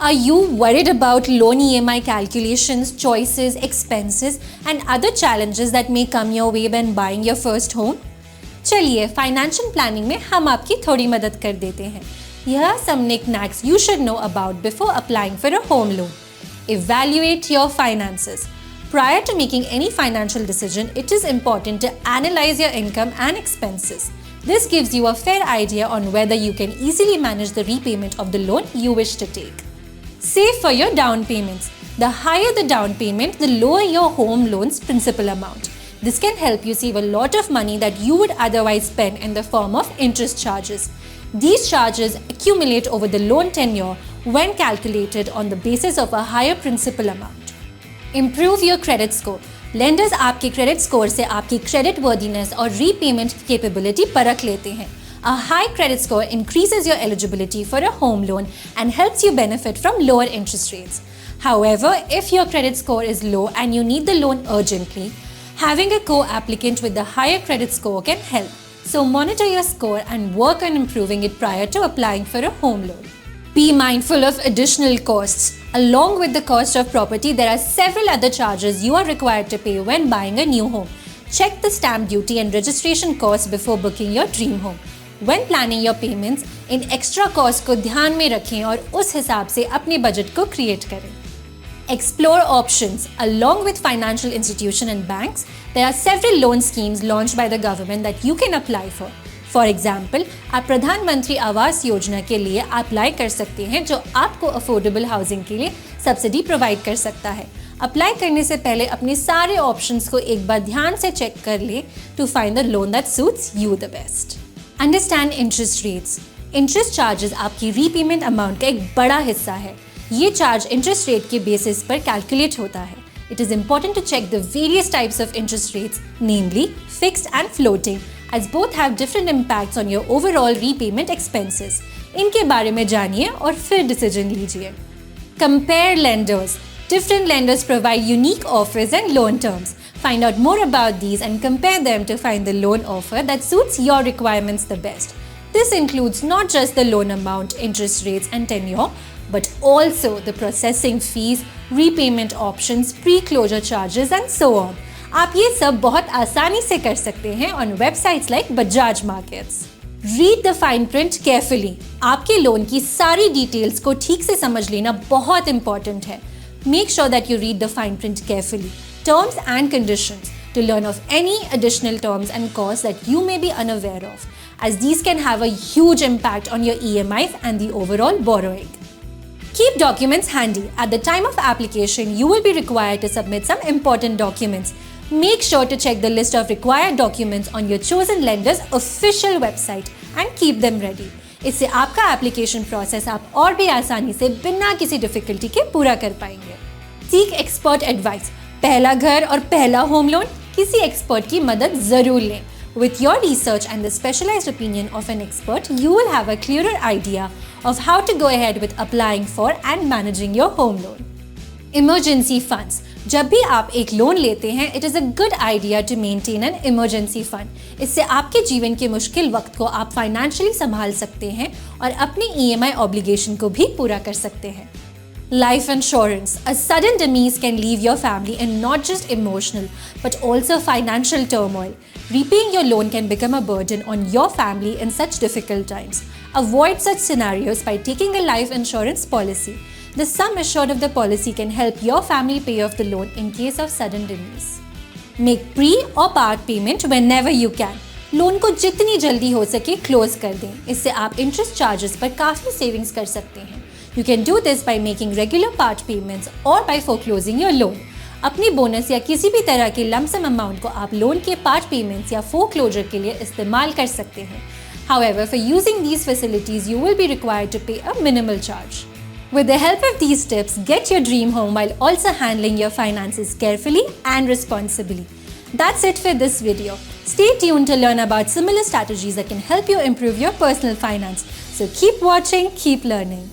Are you worried about loan EMI calculations, choices, expenses, and other challenges that may come your way when buying your first home? चलिए financial planning में हम आपकी थोड़ी मदद कर देते हैं. Here are some knickknacks you should know about before applying for a home loan. Evaluate your finances. Prior to making any financial decision, it is important to analyze your income and expenses. This gives you a fair idea on whether you can easily manage the repayment of the loan you wish to take. Save for your down payments. The higher the down payment, the lower your home loan's principal amount. This can help you save a lot of money that you would otherwise spend in the form of interest charges. These charges accumulate over the loan tenure when calculated on the basis of a higher principal amount. Improve your credit score. Lenders आपके credit score से आपकी credit worthiness और repayment capability परख लेते हैं. A high credit score increases your eligibility for a home loan and helps you benefit from lower interest rates. However, if your credit score is low and you need the loan urgently, having a co-applicant with a higher credit score can help. So monitor your score and work on improving it prior to applying for a home loan. Be mindful of additional costs. Along with the cost of property, there are several other charges you are required to pay when buying a new home. Check the stamp duty and registration costs before booking your dream home. When planning your payments, in extra costs को ध्यान में रखें और उस हिसाब से अपने budget को create करें. Explore options. Along with financial institutions and banks, there are several loan schemes launched by the government that you can apply for. For example, आप प्रधानमंत्री आवास योजना के लिए अप्लाई कर सकते हैं जो आपको अफोर्डेबल हाउसिंग के लिए सब्सिडी प्रोवाइड कर सकता है. अप्लाई करने से पहले अपने सारे ऑप्शंस को एक बार ध्यान से चेक कर लें to find the loan that suits you the best. Understand interest rates. Interest charges आपकी रीपेमेंट अमाउंट का एक बड़ा हिस्सा है. ये चार्ज इंटरेस्ट रेट के बेसिस पर कैलकुलेट होता है. It is important to check the various types of interest rates, namely fixed and floating, as both have different impacts on your overall repayment expenses. इनके बारे में जानिए और फिर डिसीजन लीजिए. Compare lenders. Different lenders provide unique offers and loan terms. Find out more about these and compare them to find the loan offer that suits your requirements the best. This includes not just the loan amount, interest rates and tenure, but also the processing fees, repayment options, pre-closure charges and so on. आप ये सब बहुत आसानी से कर सकते हैं on websites like Bajaj Markets. Read the fine print carefully. आपके लोन की सारी डिटेल्स को ठीक से समझ लेना बहुत important है. Make sure that you read the fine print carefully. Terms and conditions to learn of any additional terms and costs that you may be unaware of, as these can have a huge impact on your EMIs and the overall borrowing. Keep documents handy. At the time of application, you will be required to submit some important documents. Make sure to check the list of required documents on your chosen lender's official website and keep them ready. इससे आपका application process आप और भी आसानी से बिना किसी difficulty के पूरा कर पाएंगे. Seek expert advice. पहला घर और पहला होम लोन, किसी एक्सपर्ट की मदद जरूर लें. With your research and the specialized opinion of an expert, you will have a clearer idea of how to go ahead with applying for and managing your home loan. Emergency funds. जब भी आप एक loan लेते हैं, it is a good idea to maintain an emergency fund. इससे आपके जीवन के मुश्किल वक्त को आप फाइनेंशियली संभाल सकते हैं और अपनी EMI obligation को भी पूरा कर सकते हैं. Life insurance. A sudden demise can leave your family in not just emotional but also financial turmoil. Repaying your loan can become a burden on your family in such difficult times. Avoid such scenarios by taking a life insurance policy. The sum assured of the policy can help your family pay off the loan in case of sudden demise. Make pre or part payment whenever you can. Loan को जितनी जल्दी हो सके close कर दें. इससे आप interest charges पर काफ़ी सेविंग्स कर सकते हैं. You can do this by making regular part payments or by foreclosing your loan. अपनी बोनस या किसी भी तरह के लमसम अमाउंट को आप लोन के पार्ट पेमेंट्स या फोरक्लोजर के लिए इस्तेमाल कर सकते हैं. However, for using these facilities, you will be required to pay a minimal charge. With the help of these tips, get your dream home while also handling your finances carefully and responsibly. That's it for this video. Stay tuned to learn about similar strategies that can help you improve your personal finance. So keep watching, keep learning.